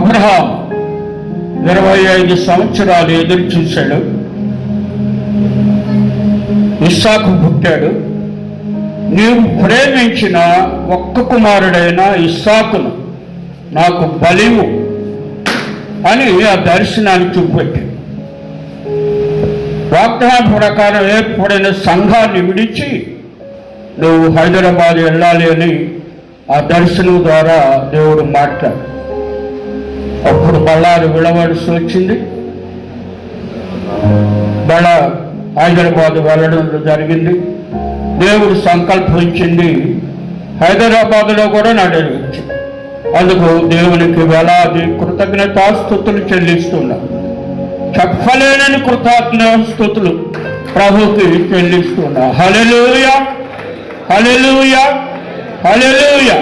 Abraham 25 సంవత్సరాలు ఎదురు చూశాడు. ఇస్సాకు పుట్టాడు. నీవు ప్రేమించిన ఒక్క కుమారుడైన ఇస్సాకును నాకు బలివు అని ఆ దర్శనాన్ని చూపెట్టాడు. వాగ్దానం ప్రకారం ఏర్పడిన సంఘాన్ని విడిచి నువ్వు హైదరాబాద్ వెళ్ళాలి అని ఆ దర్శనం ద్వారా దేవుడు మాట్లాడు. అప్పుడు బళ్ళారు విడవలసి వచ్చింది. హైదరాబాద్ వెళ్ళడం జరిగింది. దేవుడు సంకల్పించింది హైదరాబాద్లో కూడా నడవచ్చు. అందుకు దేవునికి వేలాది కృతజ్ఞతాస్తుతులు చెల్లిస్తున్నా. చెప్పలేనని కృతజ్ఞతాస్తుతులు ప్రభుకి చెల్లిస్తున్నా. హల్లెలూయా, హల్లెలూయా, హల్లెలూయా.